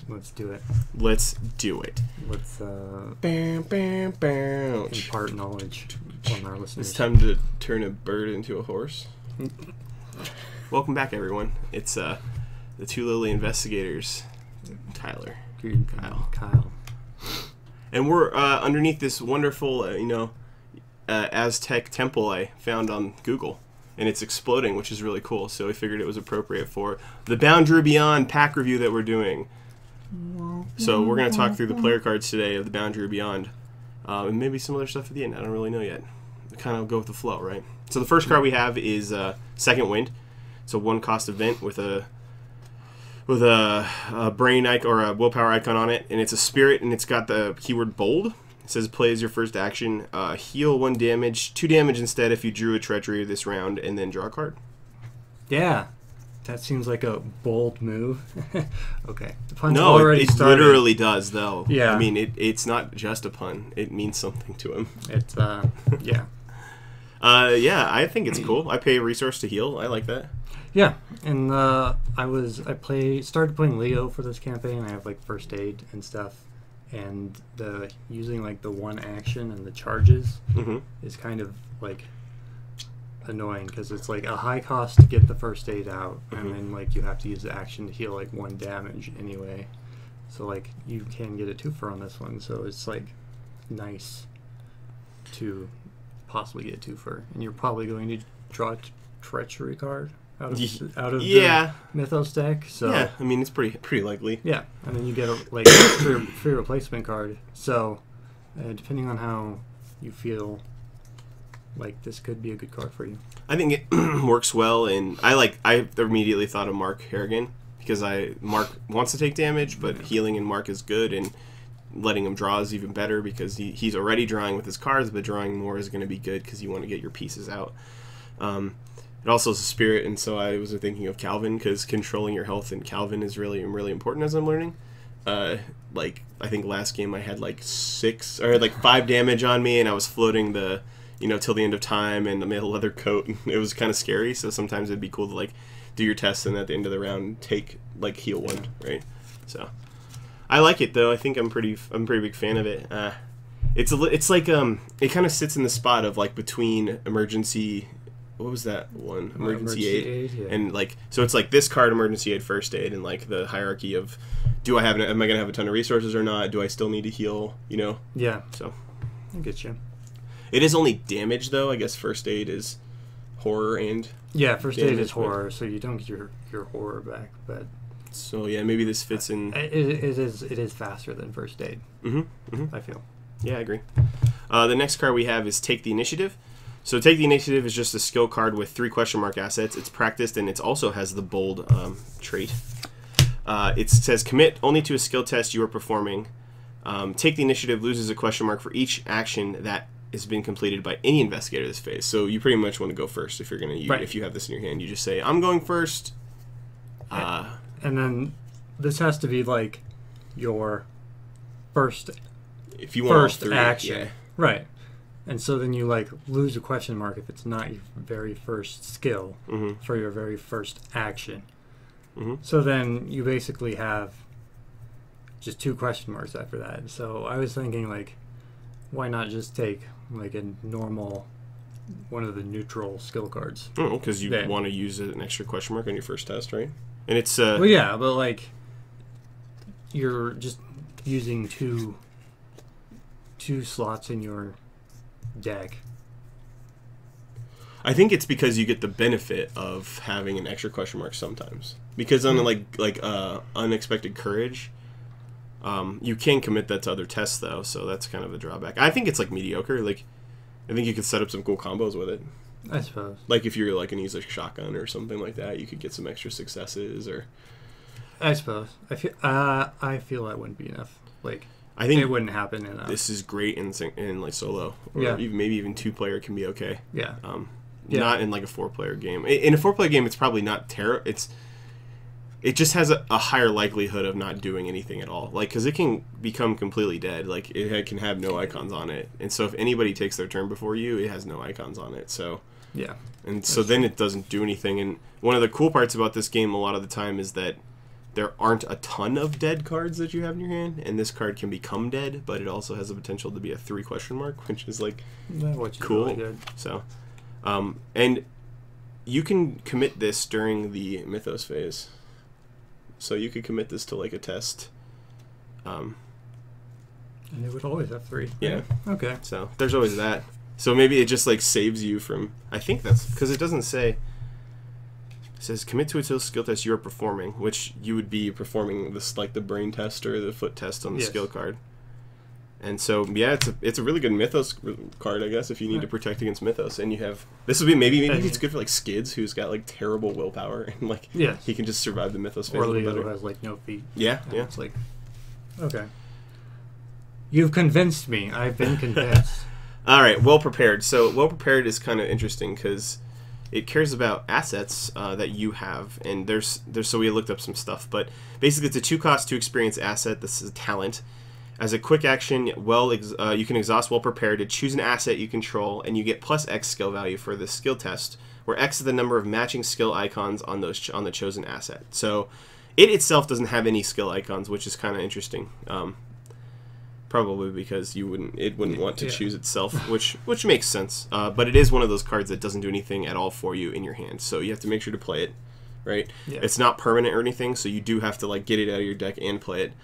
Let's do it. Let's do it. Let's Bam, bam, bam. impart knowledge on our listeners. It's time to turn a bird into a horse. Welcome back, everyone. It's the two lily investigators, Tyler, Kyle. And we're underneath this wonderful, Aztec temple I found on Google. And it's exploding, which is really cool. So we figured it was appropriate for the Boundary Beyond pack review that we're doing. So we're going to talk through the player cards today of the Boundary Beyond. And maybe some other stuff at the end. I don't really know yet. We kind of go with the flow, right? So the first card we have is Second Wind. It's a 1-cost event with a brain icon or a willpower icon on it. And it's a spirit, and it's got the keyword bold. It says play as your first action, heal 1 damage, 2 damage instead if you drew a treachery this round, and then draw a card. Yeah, that seems like a bold move. Okay, the pun's no, already it started. literally does though. Yeah, I mean it's not just a pun; it means something to him. It's yeah. Yeah, I think it's cool. I pay a resource to heal. I like that. Yeah, and started playing Leo for this campaign. I have like first aid and stuff. And using like the 1 action and the charges is kind of like annoying because it's like a high cost to get the first aid out, and then like you have to use the action to heal like 1 damage anyway. So like you can get a 2-for on this one, so it's like nice to possibly get a 2-for, and you're probably going to draw a treachery card out of the Mythos deck. So yeah, I mean it's pretty likely. Yeah, and then you get a free replacement card. So depending on how you feel, like this could be a good card for you. I think it works well, and I immediately thought of Mark Harrigan because Mark wants to take damage, but healing in Mark is good, and letting him draw is even better because he's already drawing with his cards, but drawing more is going to be good because you want to get your pieces out. It also is a spirit, and so I was thinking of Calvin because controlling your health in Calvin is really important as I'm learning. Like I think last game I had like 5 damage on me, and I was floating the till the end of time, and I made a leather coat. And it was kind of scary, so sometimes it'd be cool to like do your tests and at the end of the round take like heal 1, right? So I like it though. I think I'm a pretty big fan of it. It's like it kind of sits in the spot of like between emergency. What was that one? Emergency aid. Yeah. And like so it's like this card, emergency aid, first aid, and like the hierarchy of am I gonna have a ton of resources or not? Do I still need to heal? Yeah. So I get you. It is only damage though. I guess first aid is horror and first aid is horror, so you don't get your horror back. But so yeah, maybe this fits in. It is faster than first aid. I feel. Yeah, I agree. The next card we have is Take the Initiative. So Take the Initiative is just a skill card with 3 question mark assets. It's practiced, and it also has the bold trait. It says commit only to a skill test you are performing. Take the Initiative loses a question mark for each action that has been completed by any investigator this phase. So you pretty much want to go first if you're going to if you have this in your hand. You just say, I'm going first. And then this has to be like your first action. Yeah. Right. And so then you like lose a question mark if it's not your very first skill for your very first action. So then you basically have just 2 question marks after that. So I was thinking like, why not just take like a normal one of the neutral skill cards? Oh, because you want to use an extra question mark on your first test, right? And it's well, yeah, but like you're just using two slots in your deck. I think it's because you get the benefit of having an extra question mark sometimes. Because on unexpected courage, you can commit that to other tests though, so that's kind of a drawback. I think it's like mediocre. Like I think you could set up some cool combos with it. I suppose. Like if you're like gonna use a shotgun or something like that, you could get some extra successes. Or I suppose. I feel that wouldn't be enough. Like I think it wouldn't happen enough. This is great in like solo, or maybe even 2-player can be okay. Yeah. Not in like a 4-player game. In a 4-player game, it's probably not terrible. It just has a higher likelihood of not doing anything at all. Like, because it can become completely dead. Like, it can have no icons on it. And so if anybody takes their turn before you, it has no icons on it. So yeah. And so then it doesn't do anything. And one of the cool parts about this game a lot of the time is that there aren't a ton of dead cards that you have in your hand, and this card can become dead, but it also has the potential to be a 3 question mark, which is like cool. Really good. So, and you can commit this during the Mythos phase. So you could commit this to like a test. And it would always have 3. Yeah. Right? Okay. So there's always that. So maybe it just like saves you from. I think that's because it doesn't say. It says commit to a skill test you are performing, which you would be performing this like the brain test or the foot test on the skill card. And so yeah, it's a really good Mythos card, I guess, if you need to protect against Mythos. And you have this would be maybe it's good for like Skids, who's got like terrible willpower and like he can just survive the Mythos phase. Or Leo, who has like no feet. Yeah. It's like okay. You've convinced me. I've been convinced. All right, well prepared. So well prepared is kind of interesting because it cares about assets that you have, and there's so we looked up some stuff, but basically it's a 2-cost 2 experience asset. This is a talent. As a quick action, you can exhaust well prepared to choose an asset you control, and you get plus X skill value for this skill test, where X is the number of matching skill icons on the chosen asset. So it itself doesn't have any skill icons, which is kind of interesting. Probably because it wouldn't want to choose itself, which makes sense. But it is one of those cards that doesn't do anything at all for you in your hand, so you have to make sure to play it, right? Yeah. It's not permanent or anything, so you do have to like get it out of your deck and play it.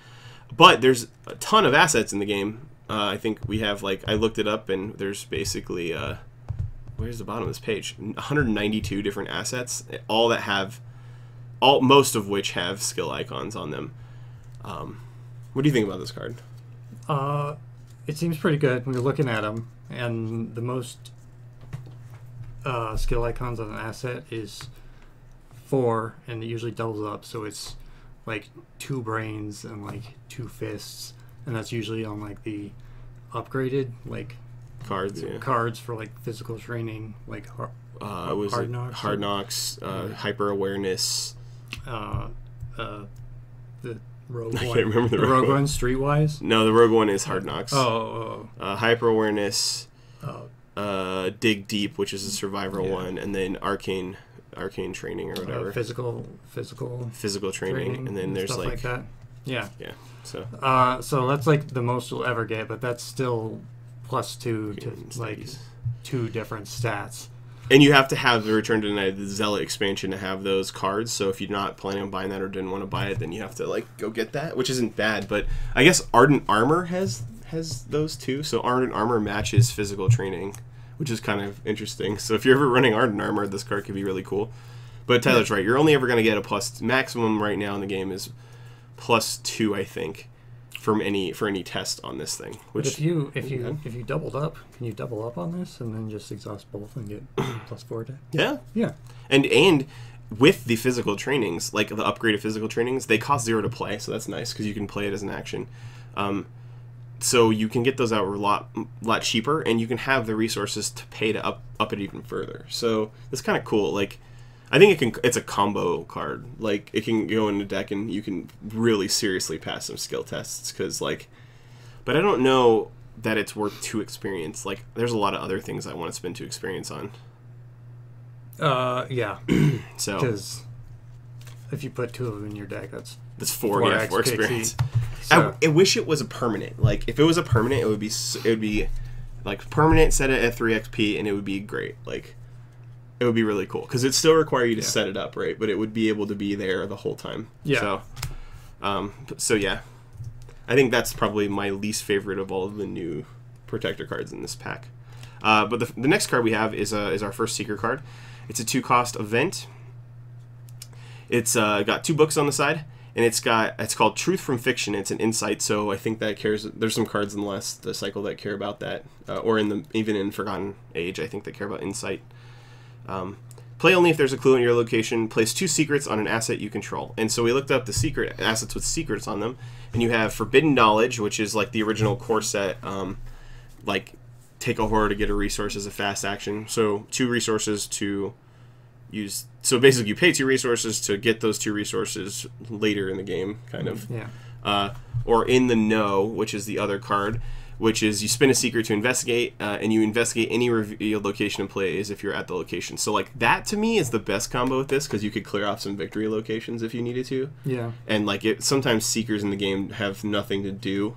But there's a ton of assets in the game. I think we have like I looked it up, and there's basically where's the bottom of this page? 192 different assets, most of which have skill icons on them. What do you think about this card? It seems pretty good when you're looking at them, and the most skill icons on an asset is 4, and it usually doubles up, so it's like 2 brains and like 2 fists, and that's usually on like the upgraded like cards for like physical training, like hard knocks, hyper awareness, the Rogue I one. can't remember the Rogue one. Streetwise? No, the Rogue one is Hard Knocks. Oh. Hyper Awareness, Dig Deep, which is a Survivor one, and then Arcane Training or whatever. Physical training, and then there's stuff like that. Yeah. Yeah. So. So that's like the most you'll ever get, but that's still +2 to like 2 different stats. And you have to have the Return to the Zealot expansion to have those cards, so if you're not planning on buying that or didn't want to buy it, then you have to like go get that, which isn't bad, but I guess Ardent Armor has those too, so Ardent Armor matches Physical Training, which is kind of interesting. So if you're ever running Ardent Armor, this card could be really cool. But Tyler's right, you're only ever going to get a maximum right now in the game is +2, I think, for any test on this thing. Which if you doubled up, can you double up on this and then just exhaust both and get +4 to? Yeah. And with the physical trainings, like the upgraded physical trainings, they cost 0 to play, so that's nice because you can play it as an action. So you can get those out a lot cheaper, and you can have the resources to pay to up it even further. So it's kind of cool. Like, I think it's a combo card. Like, it can go in a deck and you can really seriously pass some skill tests. But I don't know that it's worth 2 experience. Like, there's a lot of other things I want to spend 2 experience on. Yeah. So, because if you put 2 of them in your deck, that's 4 experience. So. I wish it was a permanent. Like, if it was a permanent, it would be like permanent, set it at 3 XP, and it would be great. Like, it would be really cool because it still require you to set it up, right? But it would be able to be there the whole time. Yeah. So yeah, I think that's probably my least favorite of all of the new protector cards in this pack. But the next card we have is our first Seeker card. It's a 2-cost event. It's got 2 books on the side, and it's called Truth from Fiction. It's an insight, so I think that cares. There's some cards in the cycle that care about that, or even in Forgotten Age, I think they care about insight. Play only if there's a clue in your location. Place 2 secrets on an asset you control. And so we looked up the secret assets with secrets on them, and you have Forbidden Knowledge, which is like the original core set, like take a horror to get a resource as a fast action. So 2 resources to use. So basically, you pay 2 resources to get those 2 resources later in the game, kind of. Yeah. Or In the Know, which is the other card, which is you spin a secret to investigate, and you investigate any revealed location in play as if you're at the location. So, like, that to me is the best combo with this, because you could clear off some victory locations if you needed to. Yeah. And, like, sometimes seekers in the game have nothing to do,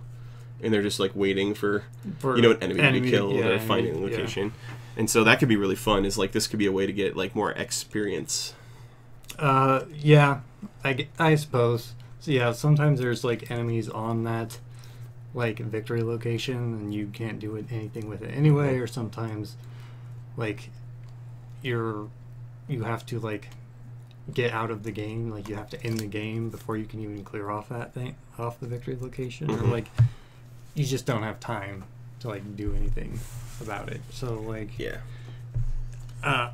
and they're just, like, waiting for you know, an enemy to be killed or finding a location. Yeah. And so that could be really fun, is, like, this could be a way to get, like, more experience. Yeah, I suppose. So, yeah, sometimes there's, like, enemies on that, like, victory location, and you can't do anything with it anyway, or sometimes, like, you have to, like, get out of the game, like, you have to end the game before you can even clear off that thing, off the victory location, or, like, you just don't have time to, like, do anything about it. So, like, yeah, I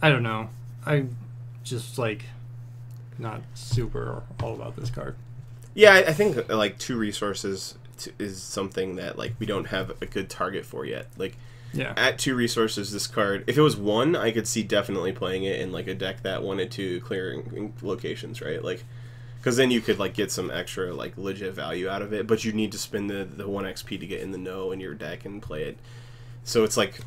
don't know. I just, like, not super all about this card. Yeah, I think, like, 2 resources is something that, like, we don't have a good target for yet. Like, yeah, at 2 resources, this card, if it was 1, I could see definitely playing it in, like, a deck that wanted to clear locations, right? Like, because then you could, like, get some extra, like, legit value out of it, but you need to spend the 1 XP to get in the know in your deck and play it. So it's like,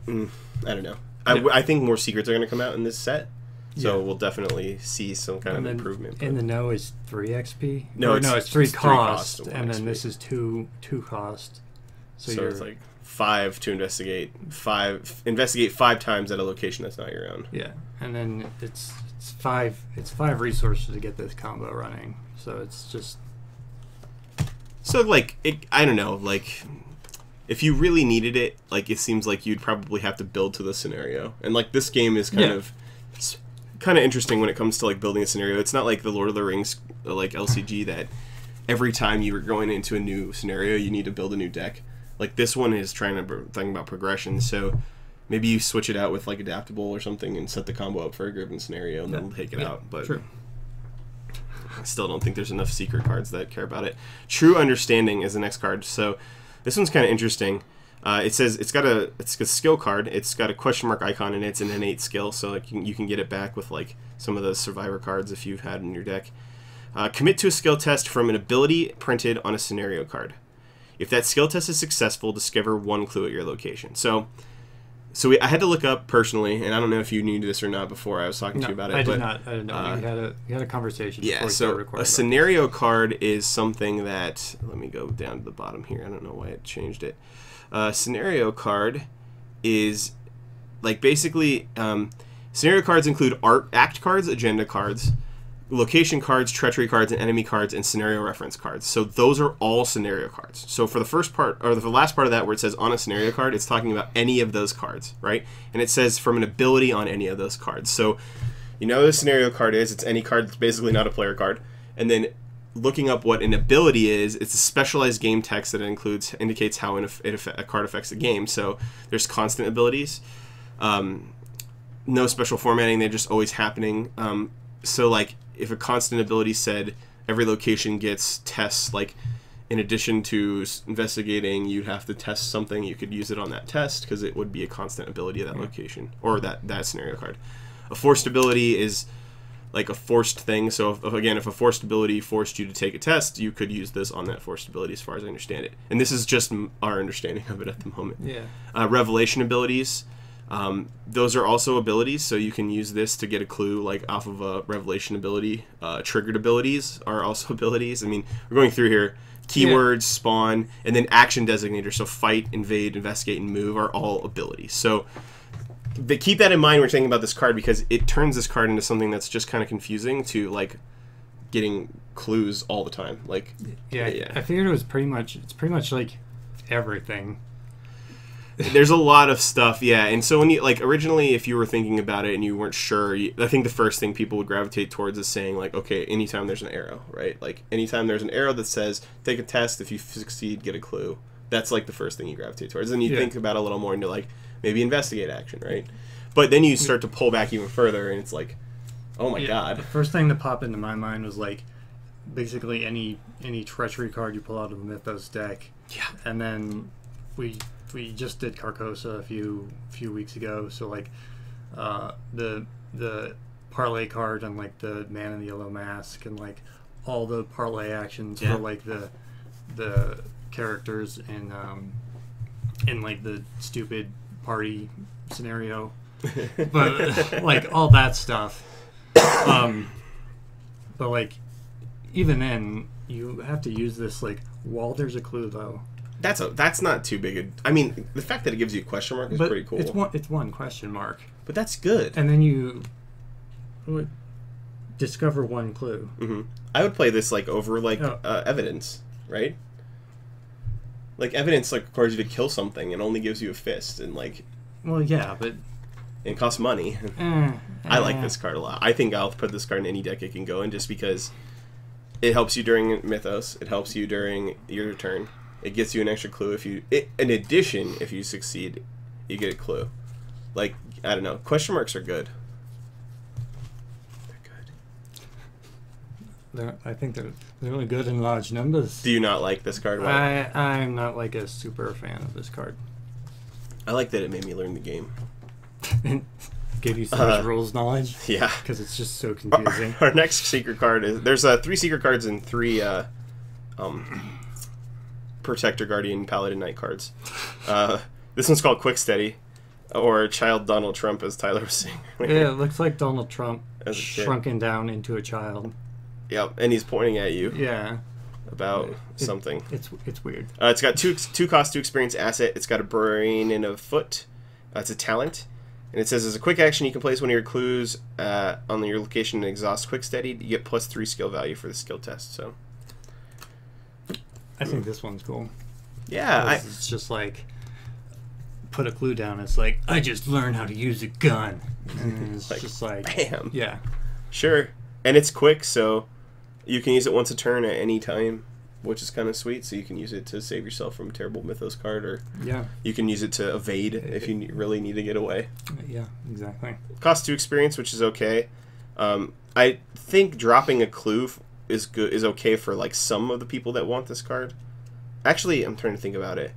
I don't know. Yeah. I think more secrets are going to come out in this set. So we'll definitely see some kind of improvement. In the know is 3 XP? No, it's 3 cost, and and then XP. This is 2 cost. So it's like 5 to investigate. 5 times at a location that's not your own. Yeah, and then it's 5 resources to get this combo running. So it's just, so, like, I don't know, like, if you really needed it, like, it seems like you'd probably have to build to the scenario. And, like, this game is kind of interesting when it comes to, like, building a scenario. It's not like the Lord of the Rings, like, LCG, that every time you were going into a new scenario you need to build a new deck. Like, this one is trying to think about progression, so maybe you switch it out with, like, adaptable or something and set the combo up for a given scenario and then take it out. But true. I still don't think there's enough secret cards that care about it. True Understanding is the next card. So this one's kind of interesting. It says it's a skill card. It's got a question mark icon, and it's an innate skill, so, like, you can get it back with, like, some of the survivor cards if you've had in your deck. Commit to a skill test from an ability printed on a scenario card. If that skill test is successful, discover 1 clue at your location. So I had to look up personally, and I don't know if you knew this or not before I was talking to you about it. I did not. I didn't know. We had a conversation. Yeah, before we so recording a scenario card is something that, let me go down to the bottom here. I don't know why it changed it. Scenario card is, like, basically, scenario cards include act cards, agenda cards, location cards, treachery cards, and enemy cards, and scenario reference cards. So those are all scenario cards. So for the first part, or the last part of that where it says on a scenario card, it's talking about any of those cards, right? And it says from an ability on any of those cards. So you know what a scenario card is. It's any card that's basically not a player card. And then looking up what an ability is, it's a specialized game text that indicates how a card affects the game. So there's constant abilities, no special formatting, they're just always happening. So, like, if a constant ability said every location gets tests, like, in addition to investigating, you'd have to test something, you could use it on that test because it would be a constant ability of that location or that scenario card. A forced ability is like a forced thing. So if a forced ability forced you to take a test, you could use this on that forced ability, as far as I understand it. And this is just our understanding of it at the moment. Yeah. Revelation abilities. Those are also abilities, so you can use this to get a clue, like, off of a revelation ability. Triggered abilities are also abilities. I mean, we're going through here. Keywords, spawn, and then action designators. So fight, invade, investigate, and move are all abilities. So keep that in mind when we're thinking about this card, because it turns this card into something that's just kind of confusing to, like, getting clues all the time. Like, yeah. I figured it's pretty much like everything. There's a lot of stuff, yeah. And so when you, like, originally, if you were thinking about it and you weren't sure, I think the first thing people would gravitate towards is saying, like, okay, anytime there's an arrow, right? Like, anytime there's an arrow that says, take a test, if you succeed, get a clue. That's, like, the first thing you gravitate towards. And you think about it a little more into, like, maybe investigate action, right? But then you start to pull back even further, and it's like, oh my god. The first thing that popped into my mind was, like, basically any treachery card you pull out of the Mythos deck. Yeah. And then we just did Carcosa a few weeks ago, so, like, the parlay card and, like, the Man in the Yellow Mask and, like, all the parlay actions for, like, the characters in like the stupid party scenario, but like all that stuff. But like even then, you have to use this like while there's a clue though. That's not too big. I mean, the fact that it gives you a question mark is pretty cool. It's one question mark. But that's good. And then you would discover one clue. Mm-hmm. I would play this like over like evidence, right? Like evidence like requires you to kill something and only gives you a fist and like. Well, yeah, but it costs money. I like this card a lot. I think I'll put this card in any deck it can go in just because it helps you during Mythos. It helps you during your turn. It gets you an extra clue if you. In addition, if you succeed, you get a clue. Like I don't know, question marks are good. They're good. I think they're really good in large numbers. Do you not like this card? I'm not like a super fan of this card. I like that it made me learn the game. Gave you so much rules knowledge. Yeah, because it's just so confusing. Our next secret card is there's 3 secret cards and 3 Protector, Guardian, Paladin, Knight cards. This one's called Quick Steady, or Child Donald Trump, as Tyler was saying. Yeah, it looks like Donald Trump shrunken down into a child. Yep, and he's pointing at you. Yeah. About something. It's weird. It's got 2 cost, 2 experience asset. It's got a brain and a foot. It's a talent. And it says, as a quick action, you can place one of your clues on your location and exhaust Quick Steady. You get +3 skill value for the skill test. So, I think this one's cool. Yeah. It's just like, put a clue down. It's like, I just learned how to use a gun. And it's like, just like, bam. Yeah. Sure. And it's quick, so you can use it once a turn at any time, which is kind of sweet. So you can use it to save yourself from a terrible Mythos card, or you can use it to evade if you really need to get away. Yeah, exactly. Cost 2 experience, which is okay. I think dropping a clue is okay for like some of the people that want this card. Actually, I'm trying to think about it,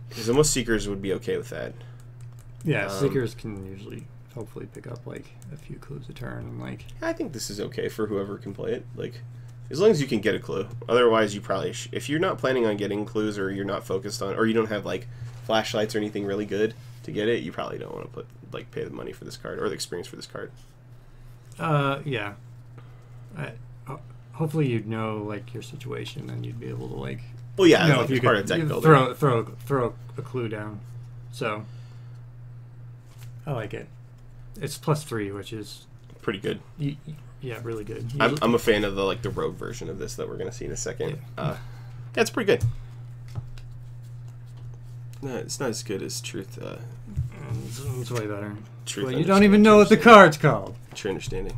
because most Seekers would be okay with that. Yeah, Seekers can usually hopefully pick up like a few clues a turn, and like I think this is okay for whoever can play it. Like, as long as you can get a clue. Otherwise, you probably if you're not planning on getting clues, or you're not focused on, or you don't have like flashlights or anything really good to get it, you probably don't want to pay the money for this card or the experience for this card. Yeah. Hopefully you'd know like your situation, and you'd be able to like. Well, yeah, know like if you part could of deck builder. Throw a clue down. So I like it. It's +3, which is pretty good. Yeah, really good. I'm a fan of the rogue version of this that we're gonna see in a second. Yeah, it's pretty good. No, it's not as good as Truth. It's way better. Truth. Well, you don't even know what the card's called. True Understanding.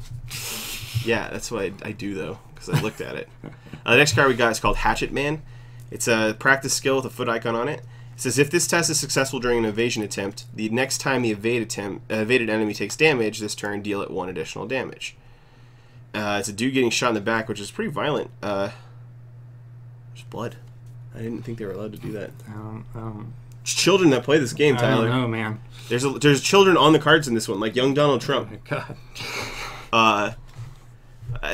Yeah, that's what I do though, because I looked at it. The next card we got is called Hatchet Man. It's a practice skill with a foot icon on it. It says, if this test is successful during an evasion attempt, the next time the evaded enemy takes damage this turn, deal it 1 additional damage. It's a dude getting shot in the back, which is pretty violent. There's blood. I didn't think they were allowed to do that. It's children that play this game, Tyler. I don't know, man. There's children on the cards in this one, like young Donald Trump. Oh my God.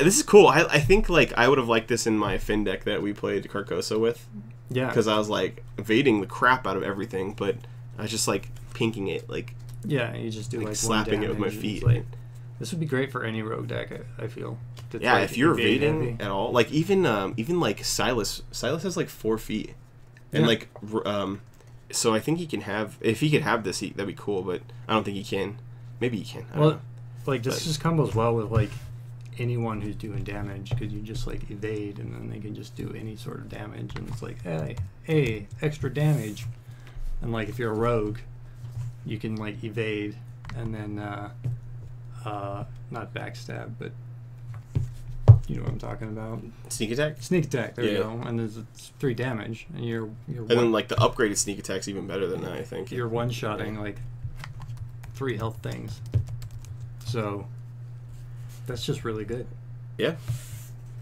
This is cool. I think like I would have liked this in my Finn deck that we played Carcosa with. Yeah. Because I was like evading the crap out of everything, but I was just like pinking it, like. Yeah, you just do like slapping one it with my feet. Like, this would be great for any rogue deck. I feel. Yeah, like if you're evading heavy. at all, like even like Silas has like 4 feet, and like so I think he can have, if he could have this, that'd be cool. But I don't think he can. Maybe he can. I don't know. Like this just combos well with like anyone who's doing damage, because you just like evade, and then they can just do any sort of damage, and it's like, hey, extra damage. And like if you're a rogue, you can like evade, and then not backstab, but you know what I'm talking about. Sneak attack. Sneak attack. There you go. And it's 3 damage, and you're. And then like the upgraded sneak attack's even better than that, I think. You're one-shotting like 3 health things. So that's just really good. Yeah.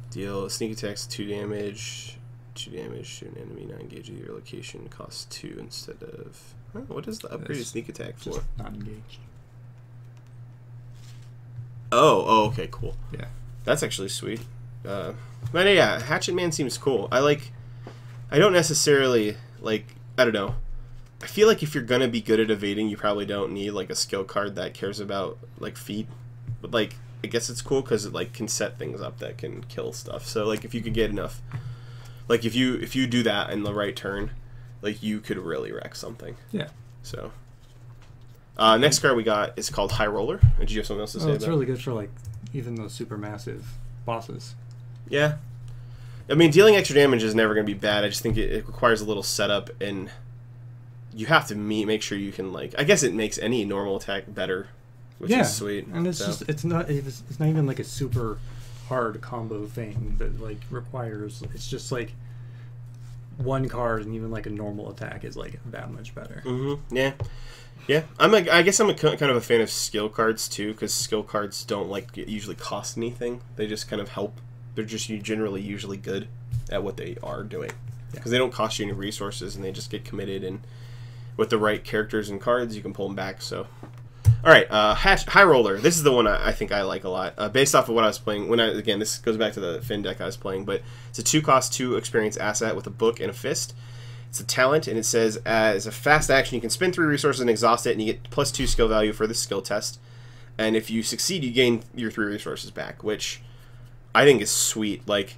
Deal sneak attacks 2 damage. 2 damage to an enemy not engaged with your location. Costs 2 instead of. What is the upgraded sneak attack for? Just not engaged. Oh, okay, cool. Yeah. That's actually sweet. But yeah, Hatchet Man seems cool. I like I don't necessarily like. I don't know. I feel like if you're gonna be good at evading, you probably don't need like a skill card that cares about like feet. But like, I guess it's cool because it like can set things up that can kill stuff. So like, if you could get enough, like if you do that in the right turn, like you could really wreck something. Yeah. So. Next card we got is called High Roller. Did you have something else to say? It's really good for like even those super massive bosses. Yeah. I mean, dealing extra damage is never going to be bad. I just think it requires a little setup, and you have to make sure you can like. I guess it makes any normal attack better, which is sweet. And it's just it's not even like a super hard combo thing that like requires. It's just like one card, and even like a normal attack is like that much better. Mm-hmm. Yeah. Yeah, I guess I'm kind of a fan of skill cards too, because skill cards don't like usually cost anything. They just kind of help. They're just generally usually good at what they are doing, because they don't cost you any resources, and they just get committed. And with the right characters and cards, you can pull them back. So, all right, High Roller. This is the one I think I like a lot, based off of what I was playing. Again, this goes back to the Finn deck I was playing, but it's a 2-cost 2 experience asset with a book and a fist. It's a talent, and it says, as a fast action, you can spend 3 resources and exhaust it, and you get +2 skill value for the skill test. And if you succeed, you gain your 3 resources back, which I think is sweet. Like,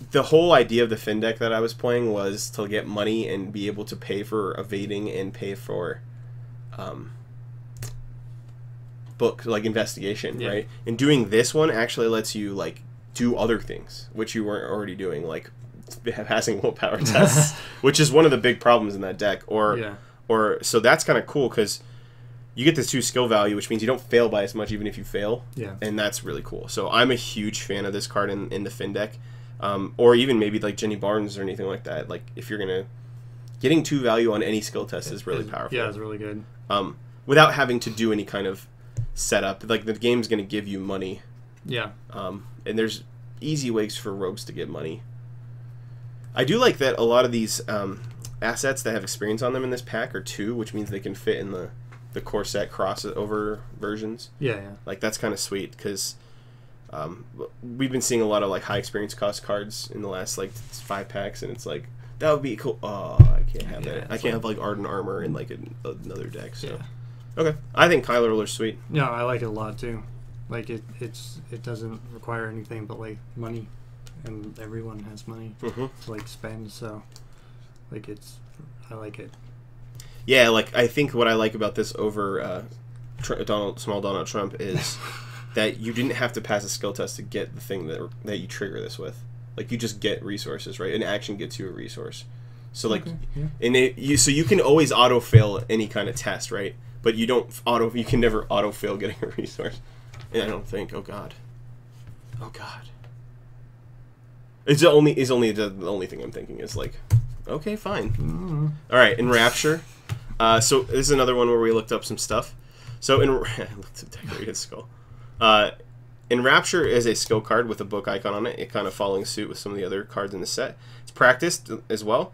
the whole idea of the Finn deck that I was playing was to get money and be able to pay for evading and pay for book, like, investigation, right? And doing this one actually lets you, like, do other things, which you weren't already doing, like passing willpower tests, which is one of the big problems in that deck. Or so that's kind of cool because you get this 2 skill value, which means you don't fail by as much even if you fail. Yeah, and that's really cool. So I'm a huge fan of this card in the Finn deck, or even maybe like Jenny Barnes or anything like that. Like if you're gonna getting 2 value on any skill test is really powerful. Yeah, it's really good. Without having to do any kind of setup, like the game's gonna give you money. Yeah. And there's easy ways for rogues to get money. I do like that a lot of these assets that have experience on them in this pack are 2, which means they can fit in the core set crossover versions. Yeah. Like, that's kind of sweet, because we've been seeing a lot of, like, high experience cost cards in the last, like, 5 packs, and it's like, that would be cool. Oh, I can't have that. I can't have, like, Ardent Armor in, like, another deck, so. Yeah. Okay. I think High Roller's sweet. Yeah, I like it a lot, too. Like, it doesn't require anything but, like, money. And everyone has money to like spend, so like I like it. Yeah, like I think what I like about this over Donald Trump is that you didn't have to pass a skill test to get the thing that you trigger this with. Like you just get resources, right? An action gets you a resource. So like, so you can always auto fail any kind of test, right? But you can never auto fail getting a resource. And I don't think. Oh God. It's the only thing I'm thinking is like, okay, fine. All right, Enrapture. So this is another one where we looked up some stuff. So I looked at Decorated Skull. Enrapture is a skill card with a book icon on it. It kind of following suit with some of the other cards in the set. It's practiced as well.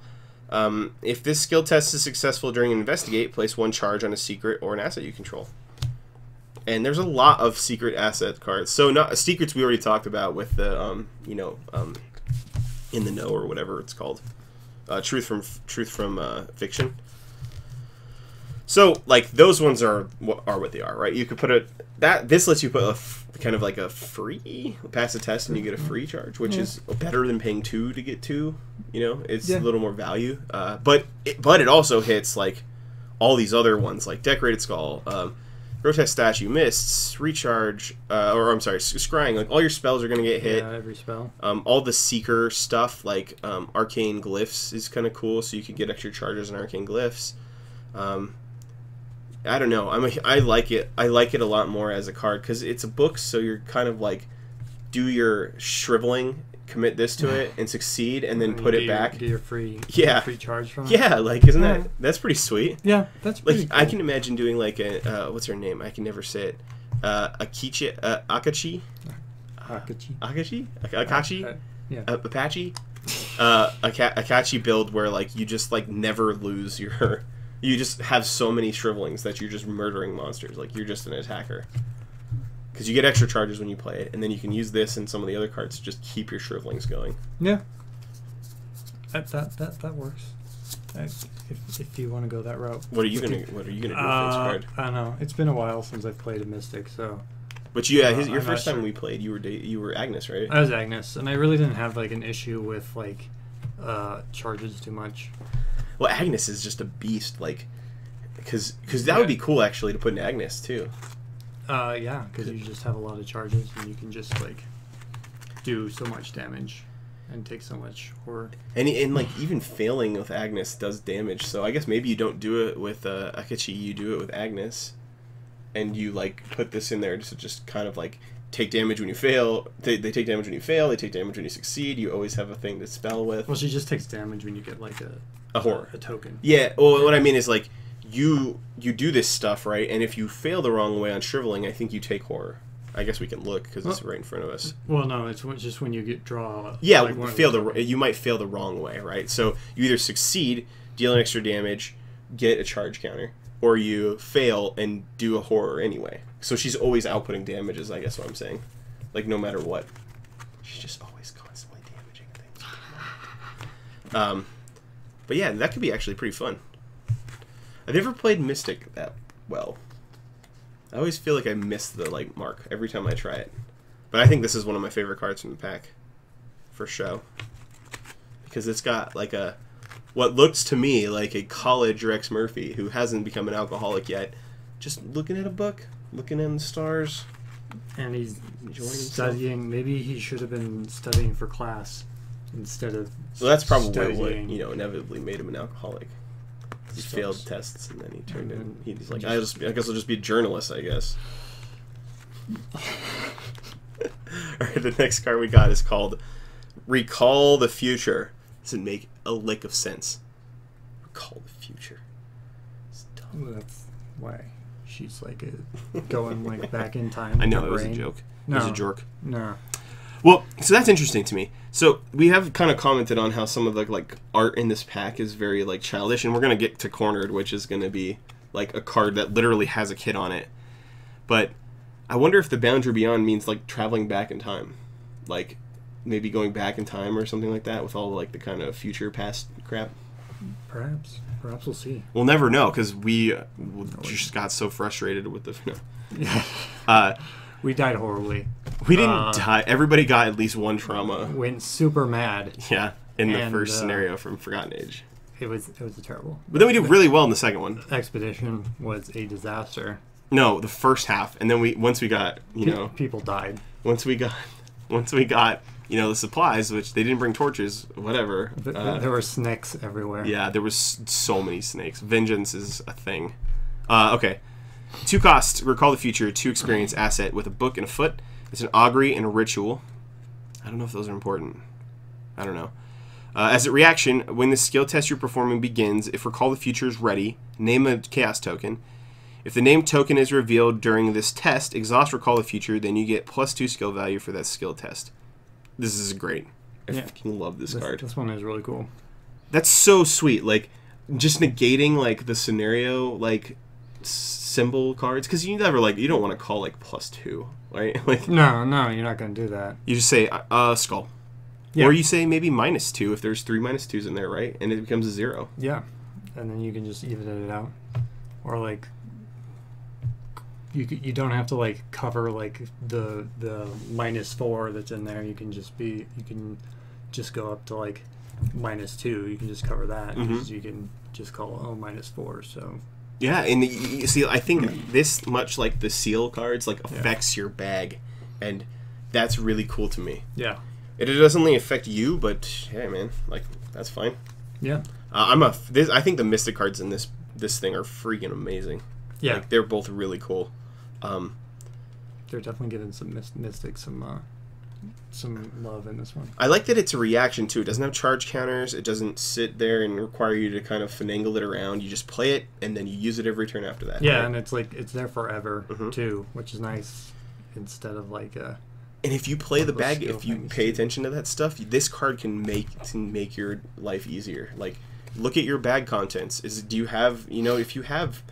If this skill test is successful during Investigate, place 1 charge on a secret or an asset you control. And there's a lot of secret asset cards. So not secrets we already talked about with the In the Know or whatever it's called, Truth from Fiction. So like those ones are what they are, right? You could put this lets you put kind of like a free pass a test and you get a free charge, which is better than paying 2 to get 2. It's a little more value, but it also hits like all these other ones like Decorated Skull, Grotesque Statue, Mists, Recharge, Scrying. Like all your spells are gonna get hit. Yeah, every spell. All the Seeker stuff, like Arcane Glyphs, is kind of cool, so you can get extra charges on Arcane Glyphs. I don't know. I like it. I like it a lot more as a card because it's a book, so you're kind of like do your shriveling, commit this to it, and succeed, and then put it back. Get your free charge from it. Yeah, like isn't that's pretty sweet? Yeah, that's pretty cool. I can imagine doing like a what's her name? I can never say it. Akachi. Yeah. Apache. Akachi build where like you just like never lose your. You just have so many shrivelings that you're just murdering monsters. Like you're just an attacker. Because you get extra charges when you play it, and then you can use this and some of the other cards to just keep your shrivelings going. Yeah. That works. If you want to go that route. What are you gonna do with this card? I don't know. It's been a while since I've played a Mystic, so. But your first time we played, you were Agnes, right? I was Agnes, and I really didn't have like an issue with like charges too much. Well, Agnes is just a beast, like, because that would be cool actually to put in Agnes too. Yeah, because you just have a lot of charges, and you can just like do so much damage and take so much horror. And like even failing with Agnes does damage. So I guess maybe you don't do it with Akechi, you do it with Agnes, and you like put this in there to just kind of like take damage when you fail. They take damage when you fail. They take damage when you succeed. You always have a thing to spell with. Well, she just takes damage when you get like a horror, a token. Yeah. Well, what I mean is like you do this stuff right, and if you fail the wrong way on shriveling, I think you take horror. I guess we can look because it's right in front of us. Well, no, it's just when you draw. Yeah, like you might fail the wrong way, right? So you either succeed, deal an extra damage, get a charge counter, or you fail and do a horror anyway. So she's always outputting damages, I guess what I'm saying. Like, no matter what. She's just always constantly damaging things. But yeah, that could be actually pretty fun. I've never played Mystic that well. I always feel like I miss the like mark every time I try it. But I think this is one of my favorite cards from the pack. For show. Because it's got like what looks to me like a college Rex Murphy who hasn't become an alcoholic yet. Just looking at a book, looking at the stars. And he's studying. Maybe he should have been studying for class instead of. So that's probably what inevitably made him an alcoholic. He failed tests and then he turned in. He's like, I guess I'll just be a journalist. I guess. All right, the next card we got is called Recall the Future. Doesn't make a lick of sense. Recall the future. It's dumb. Well, that's why she's like going like back in time. I know it was a joke. No, it was a jork. No. Well, so that's interesting to me. So we have kind of commented on how some of the like art in this pack is very like childish, and we're gonna get to Cornered, which is gonna be like a card that literally has a kid on it. But I wonder if the Boundary Beyond means like traveling back in time, like maybe going back in time or something like that with all like the kind of future past crap. Perhaps we'll see. We'll never know because we just got so frustrated with the. We died horribly. We didn't die. Everybody got at least one trauma. Went super mad. Yeah, in the first scenario from Forgotten Age. It was terrible. But then we did really well in the second one. Expedition was a disaster. No, the first half, and then once we got people died. Once we got the supplies, which they didn't bring torches, whatever. There were snakes everywhere. Yeah, there was so many snakes. Vengeance is a thing. Okay. 2 costs, Recall the Future, 2 experience asset with a book and a foot. It's an augury and a ritual. I don't know if those are important. I don't know. As a reaction, when the skill test you're performing begins, if Recall the Future is ready, name a chaos token. If the named token is revealed during this test, exhaust Recall the Future, then you get +2 skill value for that skill test. This is great. I fucking love this card. This one is really cool. That's so sweet. Like, just negating, like, the scenario, like, symbol cards, because you don't want to call like +2, right? Like no, you're not going to do that. You just say skull, or you say maybe -2 if there's 3 -2s in there, right? And it becomes a 0. Yeah, and then you can just even it out, or like you don't have to like cover like the -4 that's in there. You can just go up to like -2. You can just cover that. You can just call -4. So. Yeah, and you see, I think this much like the seal cards like affects your bag, and that's really cool to me. Yeah, it doesn't only affect you, but hey, man, like that's fine. Yeah, I think the Mystic cards in this thing are freaking amazing. Yeah, like, they're both really cool. They're definitely getting some Mystic some love in this one. I like that it's a reaction too. It doesn't have charge counters. It doesn't sit there and require you to kind of finagle it around. You just play it and then you use it every turn after that. Yeah, right? And it's like it's there forever too, which is nice. Instead of like and if you play the bag, if you pay attention to that stuff, this card can make your life easier. Like, look at your bag contents. Do you have if you have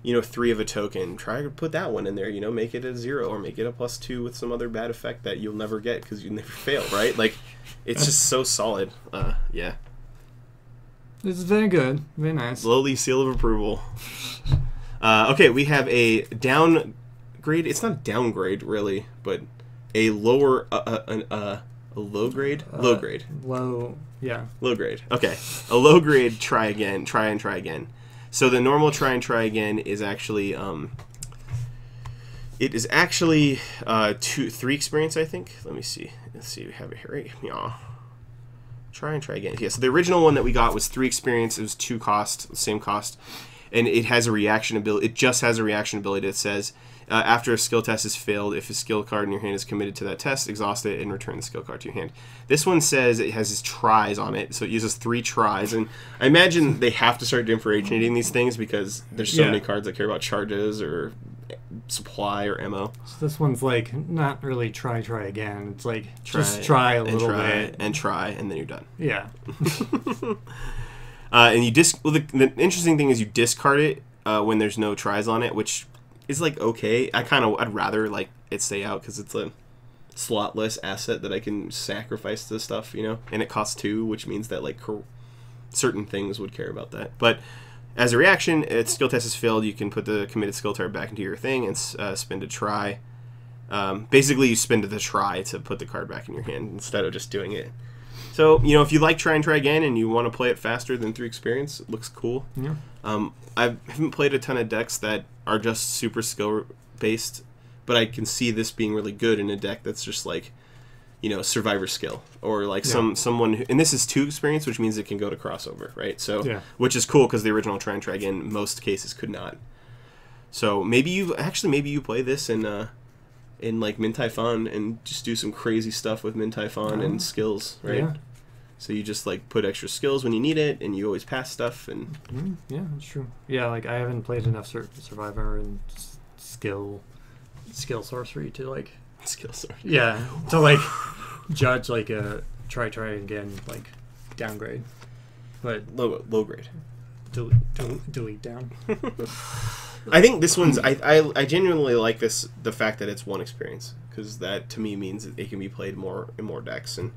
3 of a token, try to put that one in there, make it a 0 or make it a +2 with some other bad effect that you'll never get because you never fail, right? Like, it's just so solid. Yeah. It's very good. Very nice. Slowly seal of approval. Okay, we have a downgrade. It's not a downgrade, really, but a lower... a low grade? Low grade. Low, yeah. Low grade. Okay. A low grade try again. Try and try again. So the normal try and try again is actually... it is actually 3 experience, I think. Let me see. Let's see. We have it here. Right? Yeah. Try and try again. Yeah, so the original one that we got was 3 experience. It was 2 cost, same cost. And it has a reaction ability. It just has a reaction ability that says, after a skill test has failed, if a skill card in your hand is committed to that test, exhaust it and return the skill card to your hand. This one says it has its tries on it, so it uses 3 tries. And I imagine they have to start differentiating these things because there's so many cards that care about charges or supply or ammo. So this one's like not really try again. It's like just try a little bit and try, and then you're done. Yeah. And you the interesting thing is you discard it when there's no tries on it, which is like okay. I'd rather like it stay out because it's a slotless asset that I can sacrifice to stuff, you know. And it costs 2, which means that like certain things would care about that. But as a reaction, if skill test has failed, you can put the committed skill card back into your thing and spend a try. Basically, you spend the try to put the card back in your hand instead of just doing it. So, you know, if you like try and try again and you want to play it faster than 3 experience, it looks cool. Yeah. I haven't played a ton of decks that are just super skill-based, but I can see this being really good in a deck that's just like, you know, survivor skill. Or like someone who, and this is 2 experience, which means it can go to crossover, right? So, which is cool because the original try and try again, in most cases, could not. So maybe you play this in like Mintai Fun and just do some crazy stuff with Mintai Fun and skills, right? Yeah. So you just like put extra skills when you need it, and you always pass stuff. And yeah, that's true. Yeah, like I haven't played enough Survivor and skill sorcery to like skill sorcery. Yeah, to like judge like a try again like downgrade, but low grade. Delete down. I think this one's. I genuinely like this. The fact that it's 1 experience, because that to me means that it can be played more in more decks, and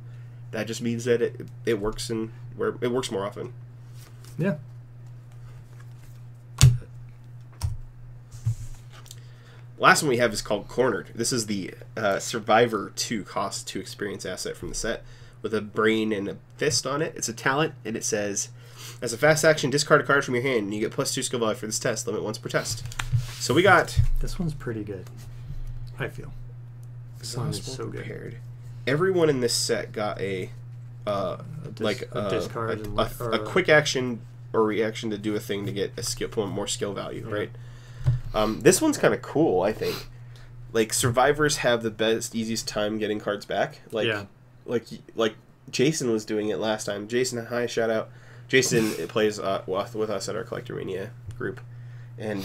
that just means that it works where it works more often. Yeah. Last one we have is called Cornered. This is the Survivor 2 cost 2 experience asset from the set with a brain and a fist on it. It's a talent, and it says, as a fast action, discard a card from your hand, and you get +2 skill value for this test, limit once per test. So we got... This one's pretty good, I feel. This one is so prepared. Good. Everyone in this set got a discard a quick action or reaction to do a thing to get a skill, more skill value, right? This one's kind of cool, I think. Like, survivors have the best, easiest time getting cards back. Like Jason was doing it last time. Jason, hi, shout out. Jason plays with us at our Collectormania group, and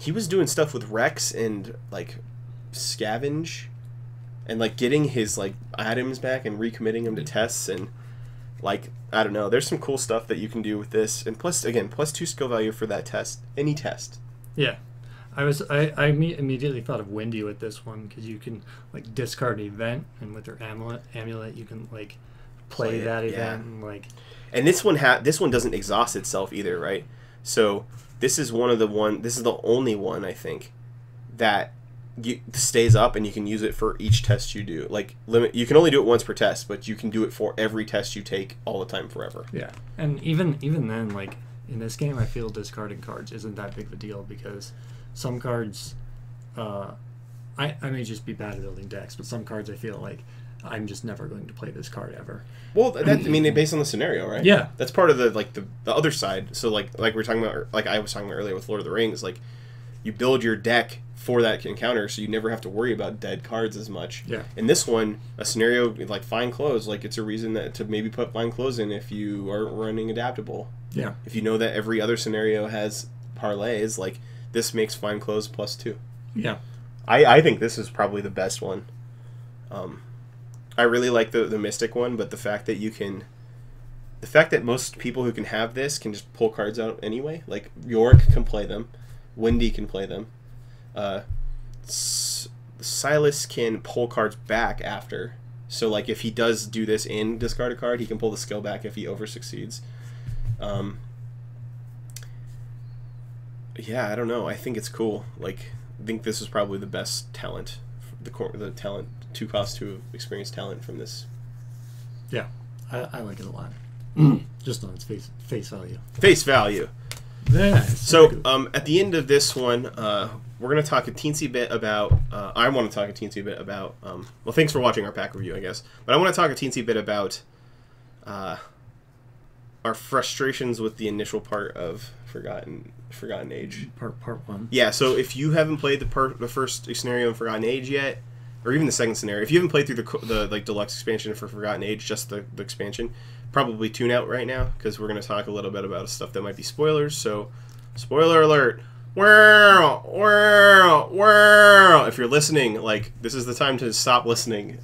he was doing stuff with Rex and like scavenge, and like getting his like items back and recommitting them to tests, and like I don't know. There's some cool stuff that you can do with this, and +2 skill value for that test, any test. Yeah. I immediately thought of Wendy with this one because you can like discard an event, and with her amulet you can like play that event and like. And this one doesn't exhaust itself either, right? So this is this is the only one I think that stays up, and you can use it for each test you do. Like you can only do it once per test, but you can do it for every test you take all the time forever. Yeah, and even then, like in this game, I feel discarding cards isn't that big of a deal because some cards, I may just be bad at building decks, but some cards I feel like I'm just never going to play this card ever. Well, based on the scenario, right? Yeah, that's part of the other side. So like we're talking about, like I was talking about earlier with Lord of the Rings, like you build your deck for that encounter, so you never have to worry about dead cards as much. Yeah. In this one, a scenario like Fine Clothes, like it's a reason to maybe put Fine Clothes in if you are running adaptable. Yeah. If you know that every other scenario has parlays, like this makes Fine Clothes +2. Yeah. I think this is probably the best one. I really like the Mystic one, but the fact that most people who can have this can just pull cards out anyway. Like Yorick can play them, Wendy can play them, Silas can pull cards back after. So like if he does do this in discard a card, he can pull the skill back if he over succeeds. Yeah, I don't know. I think it's cool. Like, I think this is probably the best talent, the talent 2 cost 2 experience talent from this. Yeah, I like it a lot. Just on its face value. Face value. Yeah. So at the end of this one, we're gonna talk a teensy bit about. I want to talk a teensy bit about. Well, thanks for watching our pack review, I guess. But I want to talk a teensy bit about our frustrations with the initial part of Forgotten Age. Part 1. Yeah. So if you haven't played the first scenario in Forgotten Age yet, or even the second scenario, if you haven't played through the like deluxe expansion for Forgotten Age, just the expansion, probably tune out right now because we're going to talk a little bit about stuff that might be spoilers. So, spoiler alert! If you're listening, like, this is the time to stop listening.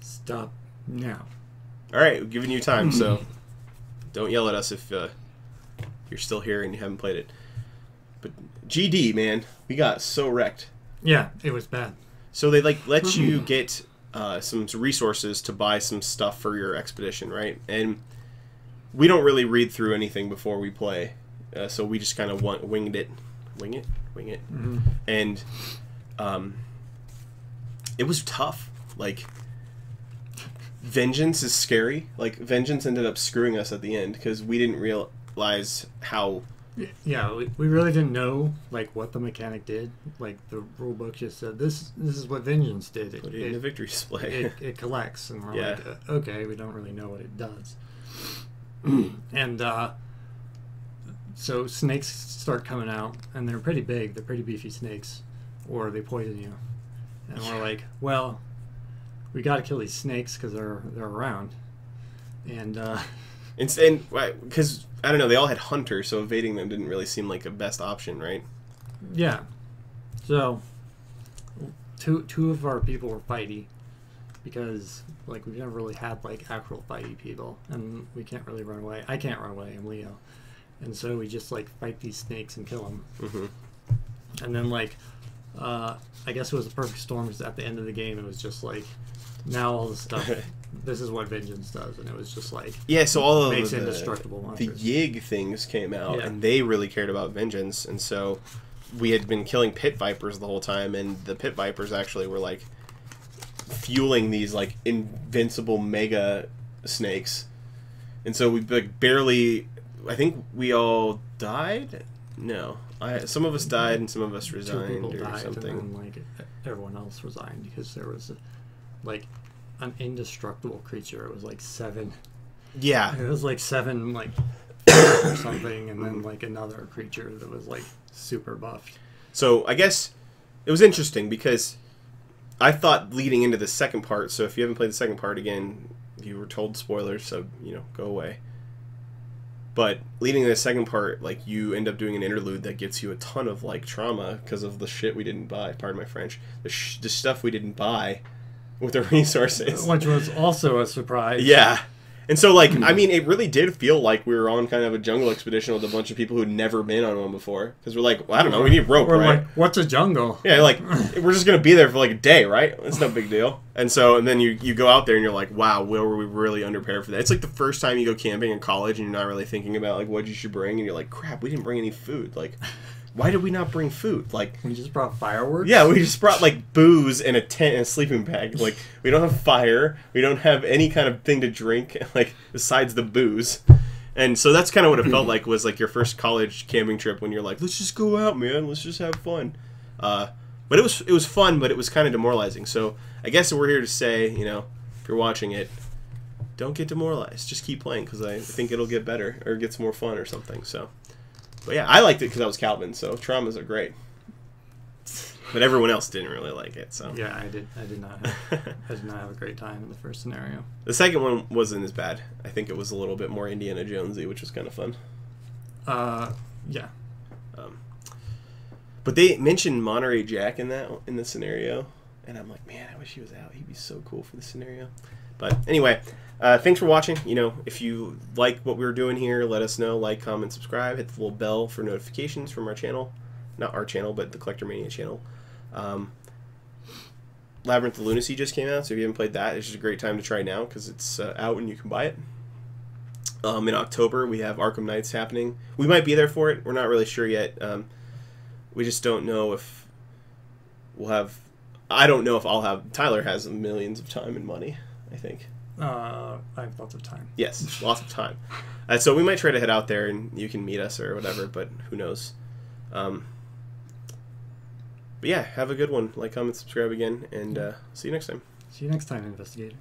Stop now. All right, we're giving you time, so don't yell at us if you're still here and you haven't played it. But GD, man, we got so wrecked. Yeah, it was bad. So they like let you get some resources to buy some stuff for your expedition, right? And we don't really read through anything before we play, so we just kind of wing it, Mm-hmm. and it was tough. Like, Vengeance is scary. Like, Vengeance ended up screwing us at the end because we didn't realize how. Yeah, we really didn't know like what the mechanic did. Like, the rule book just said this is what Vengeance did. Put it in the victory display. it collects, and we're Yeah. like, okay, we don't really know what it does. And so snakes start coming out, and they're pretty big. They're pretty beefy snakes, or they poison you. And we're like, well, we got to kill these snakes because they're around. And because I don't know, they all had Hunter, so evading them didn't really seem like a best option, right? Yeah. So two of our people were fighty because like we've never really had like actual fighty people, and we can't really run away. I can't run away. I'm Leo, and so we just like fight these snakes and kill them. Mm-hmm. And then like I guess it was a perfect storm because at the end of the game it was just like now all the stuff. This is what Vengeance does, and it was just like so all of makes indestructible monsters. The Yig things came out, and they really cared about Vengeance, and so we had been killing pit vipers the whole time, and the pit vipers actually were like fueling these like invincible mega snakes, and so we like barely. I think we all died. No, some of us died, and some of us resigned or died, something. And then, like everyone else resigned because there was like an indestructible creature. It was like 7. Yeah. It was like 7 like or something, and then like another creature that was like super buffed. So I guess it was interesting because I thought leading into the second part, so if you haven't played the second part, again, you were told spoilers, so go away. But leading to the second part, like, you end up doing an interlude that gets you a ton of like trauma because of the shit we didn't buy. Pardon my French. The stuff we didn't buy with the resources, which was also a surprise. Yeah. And so, like, I mean, it really did feel like we were on kind of a jungle expedition with a bunch of people who'd never been on one before. Because we're like, well, I don't know, we need rope, we're right? Like, what's a jungle? Yeah, like, we're just going to be there for like a day, right? It's no big deal. And then you go out there and you're like, wow, were we really unprepared for that? It's like the first time you go camping in college and you're not really thinking about, like, what you should bring. And you're like, crap, we didn't bring any food. Like, why did we not bring food? Like, we just brought fireworks? Yeah, we just brought like booze and a tent and a sleeping bag. Like, we don't have fire. We don't have any kind of thing to drink, like, besides the booze. And so that's kind of what it felt like, was like your first college camping trip when you're like, let's just go out, man. Let's just have fun. But it was fun, but it was kind of demoralizing. So I guess we're here to say, if you're watching it, don't get demoralized. Just keep playing, because I think it'll get better or it gets more fun or something. So. But yeah, I liked it because I was Calvin, so traumas are great. But everyone else didn't really like it, so. Yeah, I did not have a great time in the first scenario. The second one wasn't as bad. I think it was a little bit more Indiana Jonesy, which was kind of fun. Yeah. But they mentioned Monterey Jack in the scenario, and I'm like, man, I wish he was out. He'd be so cool for the scenario. But anyway, thanks for watching. If you like what we're doing here, let us know. Like, comment, subscribe. Hit the little bell for notifications from our channel. Not our channel, but the Collectormania channel. Labyrinth of Lunacy just came out, so if you haven't played that, it's just a great time to try now because it's out and you can buy it. In October, we have Arkham Knights happening. We might be there for it. We're not really sure yet. We just don't know if we'll have... I don't know if I'll have... Tyler has millions of time and money, I think. I have lots of time. Yes, lots of time. So we might try to head out there and you can meet us or whatever, but who knows. But yeah, have a good one. Like, comment, subscribe again, and see you next time. See you next time, investigators.